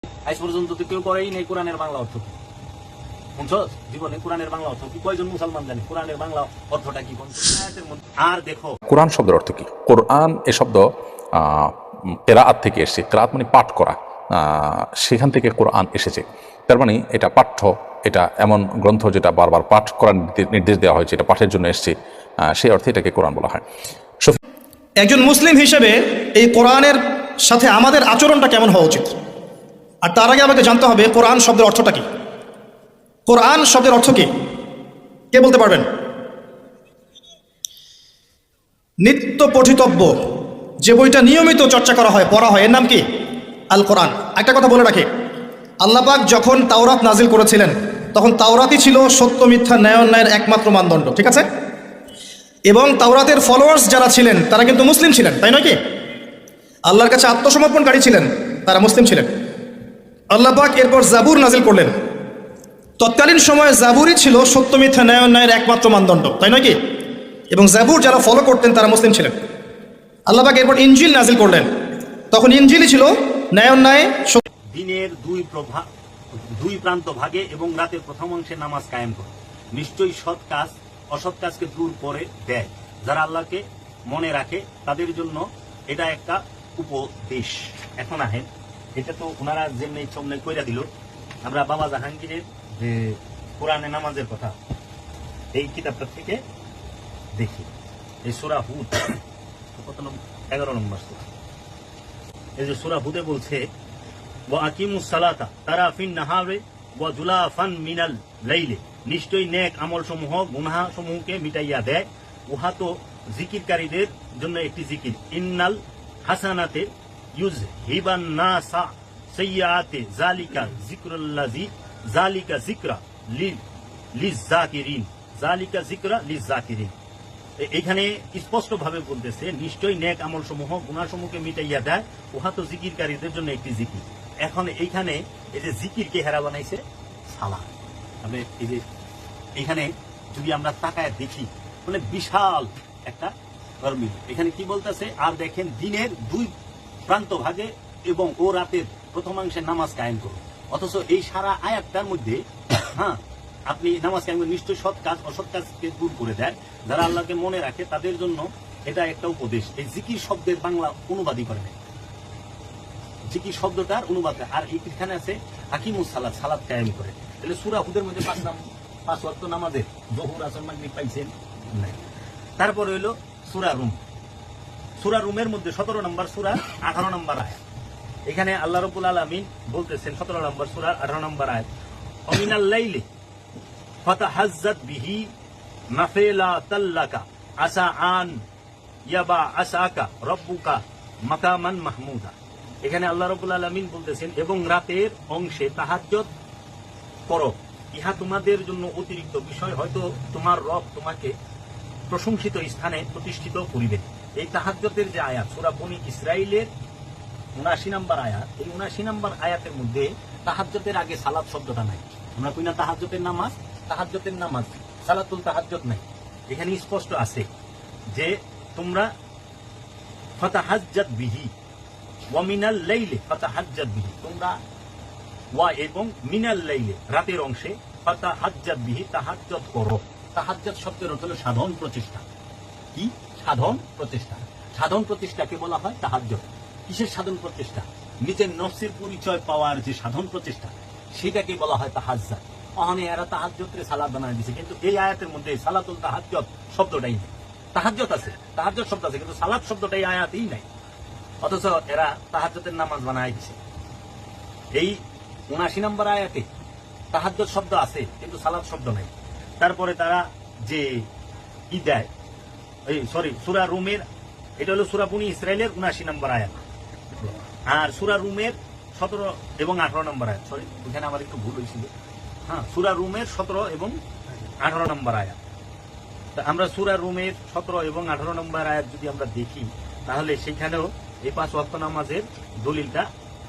আজ পর্যন্ত তো কেউ করেই নেই কোরআনের বাংলা অর্থ কি শুনছস জীবনে কোরআনের বাংলা অর্থ কি কয়জন মুসলমান জানে কোরআনের বাংলা অর্থটা কি আর দেখো কোরআন শব্দের অর্থ কি কোরআন এ শব্দ কেরাআত থেকে এসেছে কেরাআত মানে পাঠ করা সেখান থেকে কোরআন এসেছে তার মানে এটা পাঠ্য এটা এমন গ্রন্থ যেটা বারবার পাঠ করার নির্দেশ দেওয়া হয়েছে এটা পাঠের জন্য এসেছে সেই অর্থে এটাকে কোরআন বলা হয়। একজন মুসলিম হিসেবে এই কোরআনের সাথে আমাদের আচরণটা কেমন হওয়া উচিত আর তার আগে আমাকে জানতে হবে কোরআন শব্দের অর্থটা কি কোরআন শব্দের অর্থ কি কে বলতে পারবেন নিত্য পঠিতব্য যে বইটা নিয়মিত চর্চা করা হয় পড়া হয় এর নাম কি আল কোরআন। একটা কথা বলে রাখি আল্লাহ পাক যখন তাওরাত নাজিল করেছিলেন তখন তাওরাতই ছিল সত্য মিথ্যা ন্যায় অন্যায়ের একমাত্র মানদণ্ড ঠিক আছে এবং তাওরাতের ফলোয়ার্স যারা ছিলেন তারা কিন্তু মুসলিম ছিলেন তাই নয় কি আল্লাহর কাছে আত্মসমর্পণকারী ছিলেন তারা মুসলিম ছিলেন। আল্লাহ পাক এরপর জাবুর নাজিল করলেন তৎকালীন সময়ে জাবুরই ছিল সত্য মিথ্যা ন্যায় অন্যায়ের একমাত্র মানদণ্ড তাই নয় কি এবং জাবুর যারা ফলো করতেন তারা মুসলিম ছিলেন। আল্লাহ পাক এরপর ইনজিল নাজিল করলেন তখন ইনজিলই ছিল ন্যায় অন্যায় দিনের দুই প্রান্ত ভাগে এবং রাতের প্রথম অংশে নামাজ কায়েম করে নিশ্চয়ই সৎ কাজ অসৎ কাজকে দূর করে দেয় যারা আল্লাহকে মনে রাখে তাদের জন্য এটা একটা উপদেশ। এখন আহেন এটা তো ওনারা যেমনি ইচ্ছা কইরা দিল আমরা বাবা জাহাঙ্গীরের যে কোরআনে নামাজের কথা এই কিতাবটা থেকে দেখি এই সূরা হুদ কত নম্বর 11 নম্বর সূরা এই যে সূরা হুদে বলছে ওয়া আকিমুস সালাতা তারাফিন নাহারে ওয়া জুলাফান মিনাল লাইলি নিশ্চয়ই নেক আমল সমূহ গুনাহ সমূহকে মিটাইয়া দেয় উহা তো জিকিরকারীদের জন্য একটি জিকির ইন্নাল হাসানাতে ইউজহিবান নাসা সাইয়্যাতে যালিকা যিকরুল্লাযী যালিকা যিকরা লিযাকিরিন যালিকা যিকরা লিযাকিরিন। এখানে স্পষ্ট ভাবে বলতেছে নিশ্চয়ই নেক আমল সমূহ গুনাহ সমূহকে মিটাইয়া দেয় উহা তো জিকিরকারীদের জন্য একটি জিকির। এখন এইখানে এই যে জিকিরকে হেরা বানাইছে সালাত। আমি এই যে এখানে যদি আমরা তাকায় দেখি মানে বিশাল একটা ধর্মীয় এখানে কি বলতেছে আর দেখেন দিনের দুই প্রান্ত ভাগে এবং ও রাতের প্রথমাংশে নামাজ কায়েম করুন অথচ এই সারা আয়াতটার মধ্যে হ্যাঁ আপনি নামাজ কায়েম করেন নিশ্চয়ই সৎ কাজ অসৎ কাজকে দূর করে দেয় যারা আল্লাহকে মনে রাখে তাদের জন্য এটা একটা উপদেশ। এই জিকির শব্দের বাংলা অনুবাদই করে নেয় জিকির শব্দটার অনুবাদ আর এখানে আছে হাকিমুস সালাত সালাত কায়েম করে তাহলে সূরা হুদের মধ্যে 5 ওয়াক্ত নামাজের জোহর আসর মাগরিব পাইছেন নাই। তারপর হইল সূরা রুমের মধ্যে 17 নম্বর সূরা 18 নম্বর আয়াত এখানে আল্লাহ রাব্বুল আলামিন বলতেছেন 17 নম্বর সূরা 18 নম্বর আয়াত অমিনাল লাইলি ফাতাহাজ্জাত বিহি নাফিলাতাল লাকা আসা আন ইয়াবা আসাকা রব্বুকা মাকামান মাহমুদা। এখানে আল্লাহ রাব্বুল আলামিন বলতেছেন এবং রাতের অংশে তাহাজ্জুদ করো ইহা তোমাদের জন্য অতিরিক্ত বিষয় হয়তো তোমার রব তোমাকে প্রশংসিত স্থানে প্রতিষ্ঠিত করিবে। এই তাহাজ্জুদের যে আয়াত সূরা বনী ইসরাইলের 79 নম্বর আয়াত এই 79 নম্বর আয়াতের মধ্যে তাহাজ্জুদের আগে সালাত শব্দটা নাই। আমরা কই না তাহাজ্জুদের নামাজ সালাতুল তাহাজ্জুদ নাই। এখানে স্পষ্ট আছে যে তোমরা ফাতাহাজ্জাত বিহি ওয়া মিনাল লাইলি ফাতাহাজ্জাত বিহি তোমরা ওয়া এবং মিনাল লাইলি রাতের অংশে ফাতাহাজ্জাত বিহি তাহাজ্জুদ করো। তাহাজ্জুদ শব্দের অর্থ হলো সাধন প্রচেষ্টা। কি সাধন প্রচেষ্টাকে বলা হয় তাহাজ্জুদ। কিসের সাধন প্রচেষ্টা? নিজের নফসের পরিচয় পাওয়ার যে সাধন প্রচেষ্টা সেটাকে বলা হয় তাহাজ্জুদ। ওখানে এরা তাহাজ্জুদকে সালাত বানায় দিয়েছে কিন্তু এই আয়াতের মধ্যে সালাতুল তাহাজ্জুদ শব্দটাই নেই। তাহাজ্জুদ আছে তাহাজ্জুদ শব্দ আছে কিন্তু সালাত শব্দটাই আয়াতেই নাই অথচ এরা তাহাজ্জুদের নামাজ বানায় দিয়েছে। এই 79 নম্বর আয়াতে তাহাজ্জুদ শব্দ আছে কিন্তু সালাত শব্দ নাই। তারপরে তারা যে ই দেয় সূরা রুমের এটা হলো সূরা বনী ইসরাইলের 79 নম্বর আয়াত আর সূরা রুমের 17 এবং 18 নম্বর আয়াত ওখানে আমার একটু ভুল হয়েছিল হ্যাঁ সূরা রুমের 17 এবং 18 নম্বর আয়াত। আমরা সূরা রুমের 17 এবং 18 নম্বর আয়াত যদি আমরা দেখি তাহলে সেখানেও এই 5 ওয়াক্ত নামাজের দলিলটা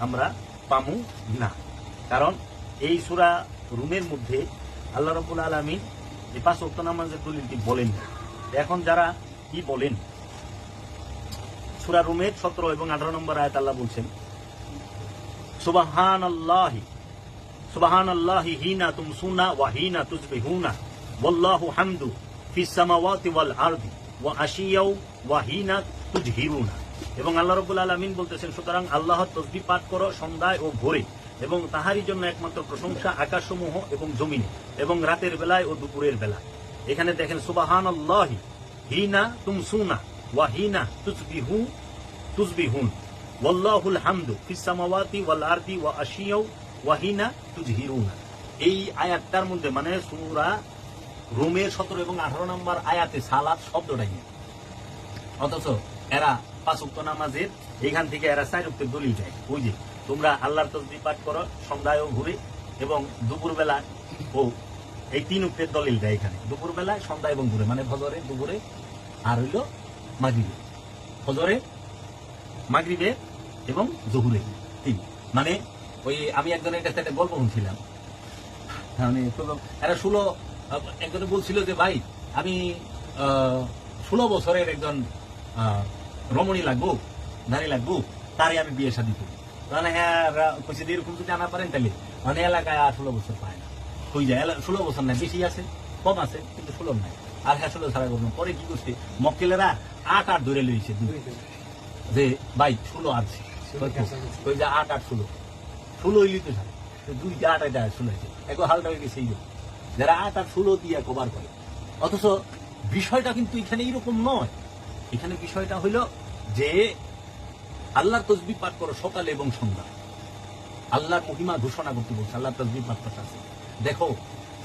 আমরা পামু না কারণ এই সূরা রুমের মধ্যে আল্লাহ রাব্বুল আলামিন এই 5 ওয়াক্ত নামাজের দলিলটি বলেন। এখন যারা কি বলেন সূরা রুমের 17 এবং 18 নম্বর আয়াত আল্লাহ বলছেন সুবহানাল্লাহি হিনা তুমসুনা ওয়া হিনা তুসবিহুনা ওয়াল্লাহু হামদু ফিস সামাওয়াতি ওয়াল আরদি ওয়া আশিয়াউ ওয়া হিনা তুজহিরুনা। এবং আল্লাহ রাব্বুল আলামিন বলতেছেন, সুতরাং আল্লাহর তাসবিহ পাঠ করো সন্ধ্যায় ও ভোরে, এবং তাহারই জন্য একমাত্র প্রশংসা আকাশসমূহ এবং জমিনে, এবং রাতের বেলায় ও দুপুরের বেলা। এখানে দেখেন সুবহানাল্লাহি হিনা তুমসুনা ওয়া হিনা তুসবিহুন ওয়াল্লাহুল হামদু ফিস সামাওয়াতি ওয়াল আরদি ওয়া আশিয়াউ ওয়া হিনা তুজহিরুনা। এই আয়াতটার মধ্যে মানে সূরা রোমের 17 এবং 18 নম্বর আয়াতে সালাত শব্দটাই নেই, অথচ এরা 5 ওয়াক্ত নামাজের এখান থেকে এরা 4 ওয়াক্তের দলিল দেয়। ওই যে তোমরা আল্লাহর তাসবিহ পাঠ করো সন্ধ্যায় ও ভোরে এবং দুপুরবেলা, ও এই 3 ওয়াক্তের দলিল দেয় এখানে, দুপুরবেলায়, সন্ধ্যা এবং ভোরে, মানে ফজরে, দুপুরে আর হইল মাগরিবে, ফজরে, মাগরিবে এবং জোহরে। ঠিক মানে ওই আমি একজনের কাছে একটা গল্প শুনছিলাম, মানে এরা 16 একজনে বলছিল যে ভাই আমি 16 বছরের একজন রমণী লাগবো, নারী লাগবো, তারই আমি বিয়ে শাদী করি। মানে হ্যাঁ কইছে এরকম যদি আনা পারেন তাহলে, মানে এলাকায় আর 16 বছর পায় না, হয়ে যায় 16 বছর নাই, বেশি আছে, কম আছে, কিন্তু 16 নাই। আর হ্যাঁ 16 ছাড়া করবো। পরে কি করছে মক্কেলেরা 8 ধরে লইছে যে ভাই 16 আছে, ওই যে 8 16 হইলি তো ছাড়া 2টা 8 16 হয়েছে, এখন হালটা হয়ে গেছে। যারা 8 আর 16 দিয়ে কভার করে, অথচ বিষয়টা কিন্তু এখানে এইরকম নয়। এখানে বিষয়টা হইল যে আল্লাহর তাসবিহ পাঠ করো সকালে এবং সন্ধ্যা, আল্লাহর মহিমা ঘোষণা করতে বলছে, আল্লাহর তাসবিহ পাঠ করতে আছে। দেখো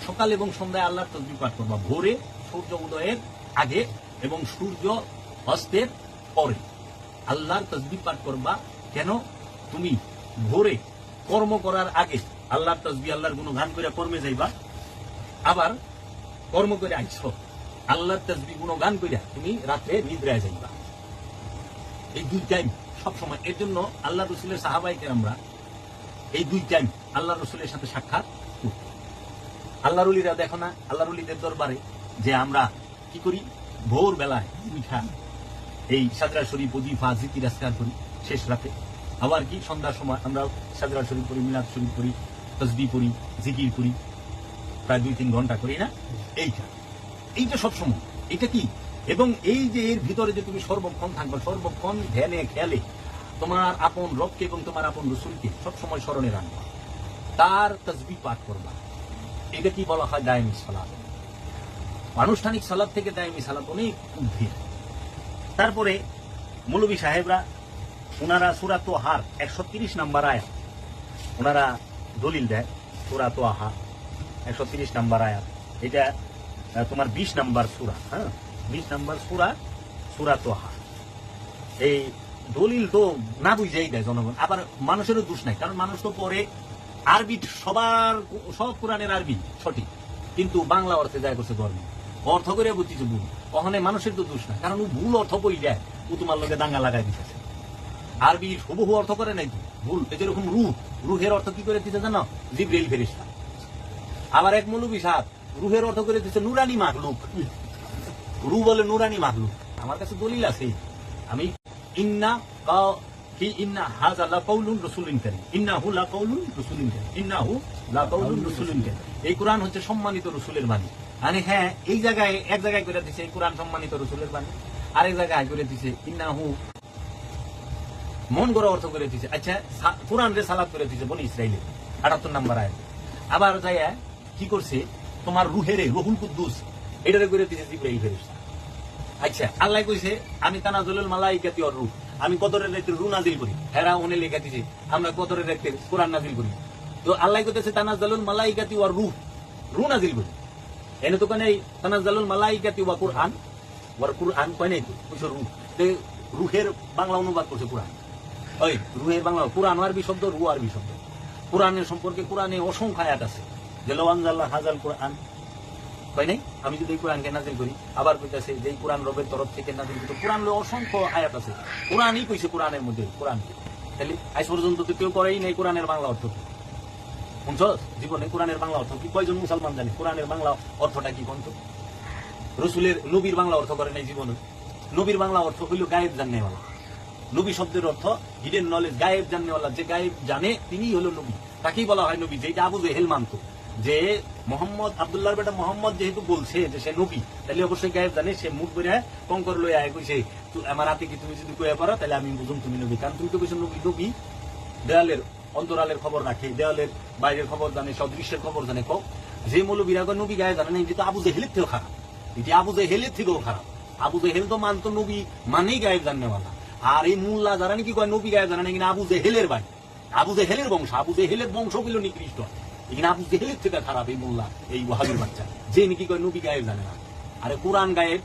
সকাল এবং সন্ধ্যায় আল্লাহর তাসবিহ পাঠ করবা, ভোরে সূর্য উদয়ের আগে এবং সূর্য অস্তের পরে আল্লাহর তাসবিহ পাঠ করবা। কেন? তুমি ভোরে কর্ম করার আগে আল্লাহর তাসবিহ, আল্লাহর গুণগান করে কর্মে যাইবা, আবার কর্ম করে আইছো আল্লাহর তাসবিহ গুণগান কইরা তুমি রাতে নিদ্রায় যাইবা। এই 2 টাইম সবসময়। এর জন্য আল্লাহ রসুলের সাহাবায়ে কেরামরা এই 2 টাইম আল্লাহ রসুলের সাথে সাক্ষাৎ করত। আল্লাহর ওলিরা দেখো না, আল্লাহর ওলিদের দরবারে যে আমরা কি করি, ভোর বেলায় উঠা এই সাজরা শরীফ, ওজিফা, জিকির, আজকার করি শেষ রাতে, আবার কি সন্ধ্যার সময় আমরা সাজরা শরীফ পড়ি, মিলাদ শরীফ পড়ি, তাসবিহ পড়ি, জিকির করি, প্রায় 2-3 ঘন্টা করি না। এইটা সবসময়, এটা কি? এবং এই যে এর ভিতরে যে তুমি সর্বক্ষণ থাকবে, সর্বক্ষণ ধ্যানে খেয়ালে তোমার আপন রবকে এবং তোমার আপন রসুলকে সবসময় স্মরণে রাখবা, তার তাসবিহ পাঠ করবা। এটা কি বলা হয়? দায়মি সালাত। আনুষ্ঠানিক সালাত থেকে দায়মি সালাত অনেক ঊর্ধ্বে। তারপরে মৌলভী সাহেবরা ওনারা সূরা তোহার 130 নম্বর আয়াত ওনারা দলিল দেয়। সূরা তোহা 130 নম্বর আয়াত, এটা তোমার 20 নম্বর সূরা, হ্যাঁ 20 নম্বর সূরা, সূরা তোহা। এই দলিল তো না বুঝেই দেয় জনগণ। আবার মানুষেরও দোষ নাই, কারণ মানুষ তো পরে আরবি, সব কোরআনের আরবি সঠিক, কিন্তু বাংলা অর্থে যায় করছে গর্ব, অর্থ করে বুঝতেছে ভুল। ওখানে মানুষের তো দোষ নাই, কারণ ও ভুল অর্থ বই দেয়, ও তোমার লোকে দাঙ্গা লাগাই দিতেছে। আরবি হুবহু অর্থ করে নাই তো ভুল। যেরকম রুহের অর্থ কি করে দিতে জানো? জিবরাইল ফেরেশতা। আবার এক মৌলভী সাহেব রুহের অর্থ করে দিচ্ছে নুরানি মাখলুক। রু বলে নুরানি মাখলুক। আমার কাছে দলিল আছে, আমি ইন্না হাযা লাকাউলুন রাসূলিন কারীম, ইন্নাহু লাকাউলুন রাসূলিন কারীম, ইন্নাহু লাকাউলুন রাসূলিন কারীম। এই কোরআন হচ্ছে সম্মানিত রাসূলের বাণী। মানে হ্যাঁ, এই জায়গায় এক জায়গায় করে দিচ্ছে এই কোরআন সম্মানিত রাসূলের বাণী, আরেক জায়গায় করে দিচ্ছে ইন্নাহু মন গড়া অর্থ করে দিচ্ছে। আচ্ছা, কোরআন রে সালাত করে দিচ্ছে বনি ইসরাইলের 78 নম্বর আয়াত। আবার যাইয়া কি করছে, তোমার রুহেরে, রুহুল কুদ্দুস, এটারে করে দিচ্ছে জিবরাইল ফেরেশতা। আচ্ছা, আল্লাহ কইছে আমি তানাজ্জুলুল মালাইকাতি ওয়ার রূহ, আমি কদরের রাতে রূহ নাজিল করি। হেরা ওনে লেখা দিছে আমরা কদরের রাতে কোরআন নাজিল করি। তো আল্লাহ কইতেছে তানাজ্জুলুল মালাইকাতি ওয়ার রূহ, রূহ নাজিল করি। এনে তো কোনে তানাজ্জুলুল মালাইকাতি ওয়া কুরআন, ওয়ার কুরআন কয় নাই তো, কইছে রূহ। তে রূহের বাংলা অনুবাদ করছে কোরআন। ওই রূহের বাংলা, কোরআন আরবি শব্দ, রূহ আরবি শব্দ। কোরআনের সম্পর্কে কোরআনে অসংখ্য আয়াত আছে, যে লাউ আনজালনা হাযাল কোরআন, কয় নাই আমি যদি এই কোরআনকে নাজিল করি। আবার কইতাছে যে এই কোরআন রবের তরফ থেকে নাজিল করি। কোরআন অসংখ্য আয়াত আছে, কোরআনই কইছে কোরআনের মধ্যে কোরআনকে। তাহলে আজ পর্যন্ত তো কেউ করেই নাই কোরআনের বাংলা অর্থ কি শুনছস জীবনে? কোরআনের বাংলা অর্থ কি কয়জন মুসলমান জানে? কোরআনের বাংলা অর্থটা কি কোন? রসুলের নবীর বাংলা অর্থ করে নাই জীবনে। নবীর বাংলা অর্থ হইল গায়েব জাননেওয়ালা। নবী শব্দের অর্থ হিডেন নলেজ, গায়েব জানেওয়ালা। যে গায়েব জানে তিনিই হলো নবী, তাকেই বলা হয় নবী। যেটা আবু জেহেল মানত যে মোহাম্মদ, আব্দুল্লাহর বেটা মোহাম্মদ যেহেতু বলছে যে সে নবী, তাহলে অবশ্যই গায়েব জানে। সে মুখ বেড়ে কঙ্কর লয়ে আয় কইছে আমার হাতে কি তুমি যদি কয়ে পারো তাহলে আমি বুঝুম তুমি নবী। কারণ তুমি তো কইছো নবী। নবী দেয়ালের অন্তরালের খবর রাখে, দেয়ালের বাইরের খবর জানে, সব দৃশ্যের খবর জানে। যে মৌলবীরা নবী গায়ে জানে না, এটা আবু জেহেলের থেকেও খারাপ। এটি আবু জেহেলের থেকেও খারাপ। আবু জেহেল তো মানতো নবী মানেই গায়েব জানেওয়ালা। আর এই মোল্লা যারা নাকি কয় নবী গায়েব জানে না, কিনা আবু জেহেলের ভাই, আবু জেহেলের বংশ। আবু জেহেলের বংশ গুলো নিকৃষ্ট, এখানে আবু জেহেলের থেকে খারাপ এই মোল্লা, এই ওয়াহাবির বাচ্চা যে নাকি কয় নবী গায়েব জানে না। আরে কোরআন গায়েব,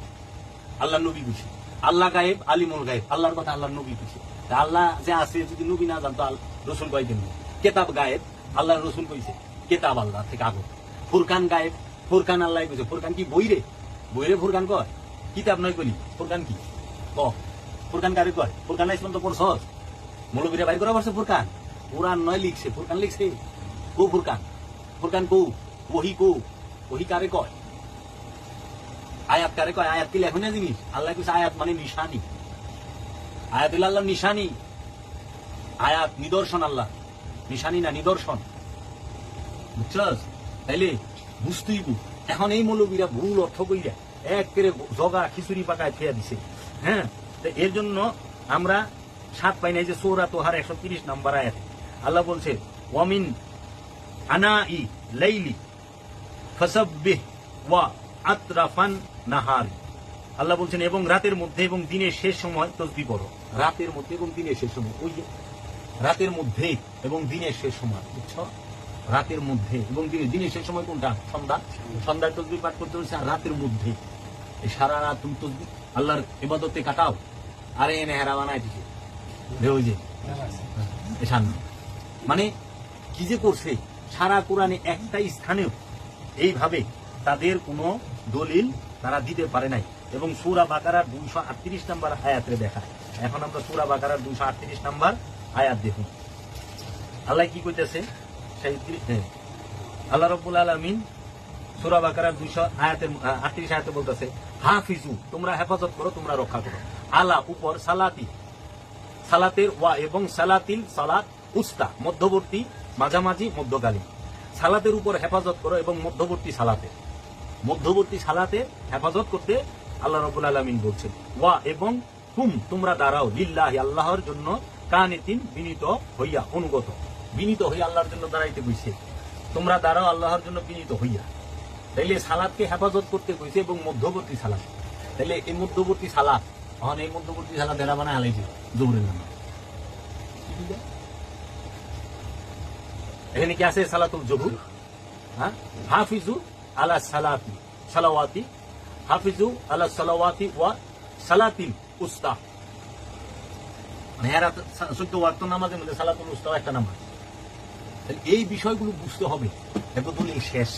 আল্লাহ নবী খুশি। আল্লাহ গায়েব, আলিমুল গায়েব। আল্লাহর কথা আল্লাহর নবী খুশি। আল্লাহ যে আছে যদি নবী না জানতো রসুল কয়দিন। কেতাব গায়েব, আল্লাহ রসুল কইছে কেতাব আল্লাহ থেকে আগত। ফুরকান গায়েব, ফুরকান আল্লাহ কইছে। ফুরকান কি বইরে? বইরে ফুরকান কয়, কিতাব নয় কলি। ফুরকান কি ফুরকান কারে কয়? ফুরকান ইসলাম তো পড়ছস, মৌলবীরা বাইর করা পারছে ফুরকান। কোরআন নয় লিখছে, ফুরকান লিখছে। কো ফুরকান? ফুরকান কো? ওহি কো? ওহি কারে কয়? আয়াত কারে কয়? আয়াত কি লেখো না জিনিস? আল্লাহ কইছে আয়াত মানে নিশানি। আয়াত হইল আল্লাহ নিশানি। আয়াত নিদর্শন, আল্লাহ নিশানি না নিদর্শন। বুঝছস? তাইলে বুঝতেই বু। এখন এই মৌলবীরা ভুল অর্থ কইরা এক করে জগা খিচুড়ি পাকায় খেয়ে দিছে। হ্যাঁ, এর জন্য আমরা সাত পাই নাই যে সূরা তোহার 130 নম্বর আয়াত আল্লাহ বলছে ওয়ামিন আনাই লাইলি ফাসাব্বিহ ওয়া আতরাফান নাহার। আল্লাহ বলছেন এবং রাতের মধ্যে এবং দিনের শেষ সময় তাসবিহ করো। রাতের মধ্যে এবং দিনের শেষ সময়, ওই যে রাতের মধ্যে এবং দিনের শেষ সময়। বুঝছো? রাতের মধ্যে এবং দিনের শেষ সময় কোনটা? সন্ধ্যা। সন্ধ্যার তাসবিহ পাঠ করতে হচ্ছে। আর রাতের মধ্যে এই সারা রাত তুমি তাসবিহ আল্লাহর ইবাদতে কাটাও। আরে এনে হেরা বানায় দিছে ওই যে মানে কি যে করছে সারা কোরআনে একটা স্থানেও এইভাবে তাদের কোনো দলিল তারা দিতে পারে নাই। এবং সূরা বাকারার 238 নম্বর আয়াতে দেখায়। এখন আমরা সূরা বাকারার 238 নম্বর আয়াত দেখুন। আল্লাহ কি কইতেছে? আল্লাহ রাব্বুল আলামিন সূরা বাকারার 238 আয়াতে বলতেছে হাফিজু, তোমরা হেফাজত করো, তোমরা রক্ষা করো। আলা উপর, সালাতি সালাতের, ওয়া এবং সালাতিল সালাত উস্তা মধ্যবর্তী, মাঝামাঝি, মধ্যকালীন। সালাতের উপর হেফাজত করো এবং মধ্যবর্তী সালাতে হেফাজত করতে আল্লাহ রাব্বুল আলামিন বলছেন। ওয়া এবং হুম, তোমরা দাঁড়াও, লিল্লাহি আল্লাহর জন্য, কানিতিন বিনীত হইয়া, অনুগত বিনীত হইয়া আল্লাহর জন্য দাঁড়াইতে কইছে। তোমরা দাঁড়াও আল্লাহর জন্য বিনীত হইয়া। তাইলে সালাতকে হেফাজত করতে কইছে এবং মধ্যবর্তী সালাত। তাইলে এই মধ্যবর্তী সালাত, এখন এই মধ্যবর্তী সালাত এরা বানায় আলাইছে জোহরের নামে। এখানে কি আছে? সালাতুল জোহর। হ্যাঁ, হাফিজু আলা সালাতি সালাওয়াতি, হাফিজু আলা সালাওয়াতি ওয়া সালাতিল উস্তা। মানে এরা 14 ওয়াক্ত নামাজের মধ্যে সালাতুল উস্তা একটা নামাজ। এই বিষয়গুলো বুঝতে হবে। এরপর দলিল শেষ।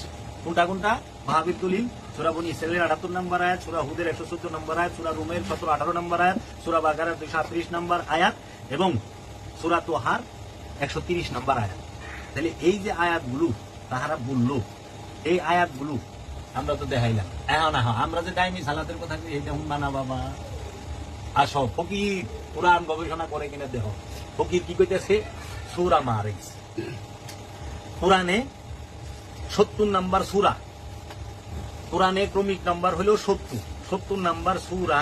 কোনটা? ওয়াহাবির দলিল সূরা বনী ইসরাঈলের 78 নম্বর আয়াত, সূরা হুদের 114 নম্বর আয়াত, সূরা রুমের 17-18 নম্বর আয়াত, সূরা বাকারার 238 নম্বর আয়াত এবং সূরা তোহার 130 নম্বর আয়াত। তাহলে এই যে আয়াতগুলো তাহারা বললো, এই আয়াতগুলো আমরা তো দেখাইলাম। এখন আমরা যে দাইমি সালাতের কথা এইটা হুন্না না বাবা। আসো, ফকির কোরআন গবেষণা করে কিনা দেখো ফকির কি কইতেছে। সূরা মারিজ, কোরআনে 70 নম্বর সূরা, কোরআনে ক্রমিক নম্বর হলো 70 নম্বর সূরা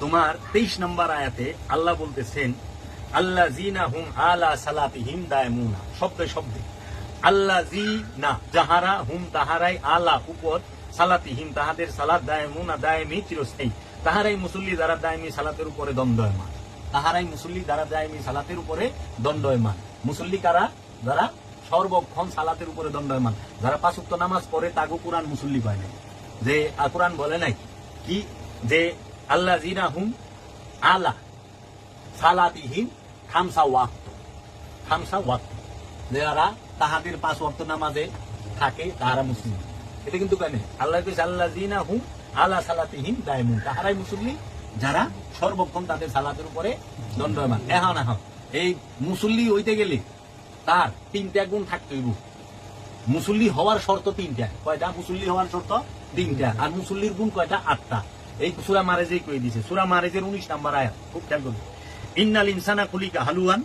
তোমার 23 নম্বর আয়াতে আল্লাহ বলতেছেন আল্লাযীনা হুম আলা সালাতিহিম দায়মুনা। শব্দে আল্লাযীনা, যাহারা, হুম তাহারাই, আলা উপর, সালাতিহিম তাহাদের সালাত, দায়মুনা দায়মি চিরস্থায়ী। তাহারাই মুসল্লি যারা দায়মি সালাতের উপরে দণ্ডায়মান। তাহারাই মুসল্লি যারা দায়মি সালাতের উপরে দণ্ডায়মান। মুসল্লি কারা? যারা সর্বক্ষণ সালাতের উপরে দণ্ডায়মান, যারা 5 ওয়াক্ত নামাজ পড়ে, তাগো কোরআন মুসল্লি পায় নাই। যে কোরআন বলে নাই কি যে আল্লাযীনা হুম আলা সালাতিহিম খামসা ওয়াক্ত, যারা তাহাদের 5 ওয়াক্ত নামাজে থাকে তাহারা মুসলিম। এটা কিন্তু কেন আল্লাহ কইছে আল্লাযীনা হুম আলা সালাতিহিম দায়মুন, তাহারাই মুসল্লি যারা সর্বক্ষণ তাদের সালাতের উপরে দণ্ডায়মান। এখন এই মুসল্লি হইতে গেলে তার 3টা গুণ থাকতে হইব। মুসল্লি হওয়ার শর্ত 3টা। কয়টা মুসল্লি হওয়ার শর্ত? 3টা। আর মুসল্লির গুণ কয়টা? 8টা। এই সূরা মারেজেই কই দিয়েছে, সূরা মারেজের 19 নম্বর আয়াত, খুব খেয়াল করুন। ইন্নাল ইনসানা খুলিকা হালুয়ান,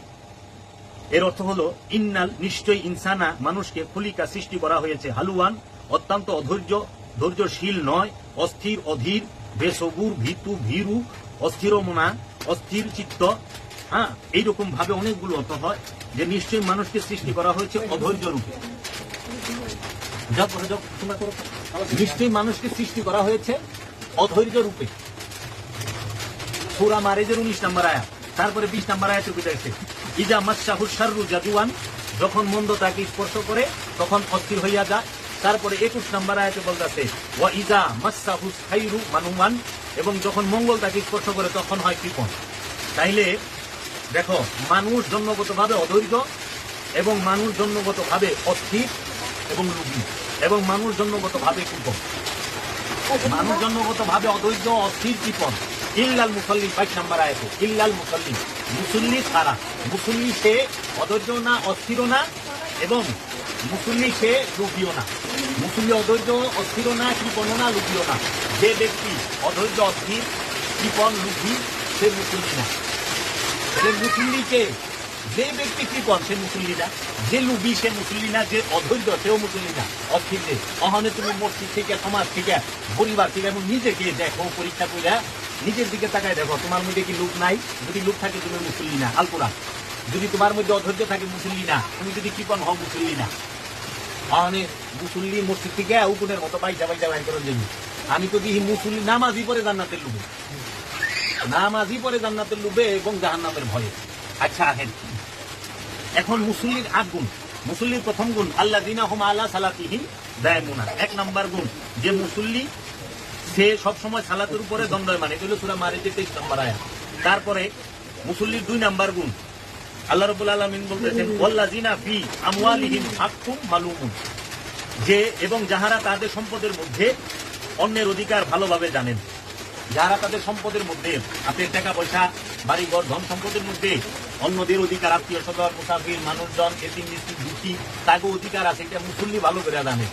এর অর্থ হলো ইন্নাল নিশ্চয়ই ইনসানা মানুষকে খুলিকা সৃষ্টি করা হয়েছে হালুয়ান অত্যন্ত অধৈর্য, ধৈর্যশীল নয়, অস্থির অধীর, বেসবুর, ভীতু ভীরু, অস্থির মনা, অস্থির চিত্ত। হ্যাঁ, এইরকম ভাবে অনেকগুলো অর্থ হয় যে নিশ্চয়ই মানুষকে সৃষ্টি করা হয়েছে অধৈর্য রূপে। নিশ্চয়ই মানুষকে সৃষ্টি করা হয়েছে অধৈর্য রূপে, সূরা মারেজের 19 নম্বর আয়াত। তারপরে 20 নম্বর আয়াতে বুঝাইছে ইজা মাসসাহু শাররু জাদুয়ান, যখন মন্দ তাকে স্পর্শ করে তখন অস্থির হইয়া যায়। তারপরে 21 নম্বর আয়াতে বলতেছে ওয়া ইজা মাসসাহু খাইরু মানুমান, এবং যখন মঙ্গল তাকে স্পর্শ করে তখন হয় কৃপণ। তাইলে দেখো, মানুষ জন্মগতভাবে অধৈর্য, এবং মানুষ জন্মগতভাবে অস্থির এবং লোভী, এবং মানুষ জন্মগতভাবে কৃপণ। মানুষ জন্মগতভাবে অধৈর্য, অস্থির, কৃপণ। ইল্লাল মুসাল্লি, 22 নম্বর আয়াতে ইল্লাল মুসাল্লি, মুসল্লি ছাড়া। মুসল্লি সে অধৈর্য না, অস্থির না, এবং মুসল্লি সে লোভীও না। মুসল্লি অধৈর্য, অস্থির না, কৃপণ না, লোভীও না। যে ব্যক্তি অধৈর্য, অস্থির, কৃপণ, লোভী, সে মুসল্লি না। যে মুসল্লিকে, যে ব্যক্তি কৃপণ সে মুসল্লি না, যে লোভী সে মুসল্লি না, যে অধৈর্য সেও মুসল্লি না। অস্থির যে অহনে তুমি মসজিদ থেকে, সমাজ থেকে, পরিবার থেকে এবং নিজেকে দেখো, পরীক্ষা করে নিজের দিকে তাকায় দেখো, তোমার মধ্যে কি লোভ নাই? যদি লোভ থাকে তুমি মুসল্লি না, আল কোরআন। যদি তোমার মধ্যে অধৈর্য থাকে মুসল্লি না, তুমি যদি কৃপণ হও মুসল্লি না। অহনে মুসল্লি মসজিদ থেকে উকুনের মতো পাইসা পাইসা বাইর করার জন্য। আমি তো দিই মুসল্লি নামাজি পরে জান্নাতের লোভে, নামাজি পরে জান্নাতের লোভে এবং জাহান্নামের ভয়ে। আচ্ছা, এখন মুসল্লির 8 গুণ। মুসল্লির প্রথম গুণ আল্লাযিনা হুম আলা সালাতিহিম দায়মুনা। 1 নম্বর গুণ, যে মুসল্লি সে সবসময় সালাতের উপরে দণ্ডায়মান। এটা হলো সূরা মারিজের 23 নম্বর আয়াত। তারপরে মুসল্লির 2 নম্বর গুণ, আল্লাহ রাব্বুল আলামিন বলতেছেন ওয়াল্লাযিনা ফি আমওয়ালিহিম হাক্কুম মালুমুন, যে এবং যাহারা তাদের সম্পদের মধ্যে অন্যের অধিকার ভালোভাবে জানেন। যারা তাদের সম্পদের মধ্যে, আপনার টাকা পয়সা, বাড়িঘর, ধন সম্পদের মধ্যে অন্যদের অধিকার, আত্মীয় স্বজন, মুসাফির, মানুষজন, এতিম মিসকিন, দুঃখী, তাকে অধিকার আছে, এটা মুসল্লি ভালো করে জানে।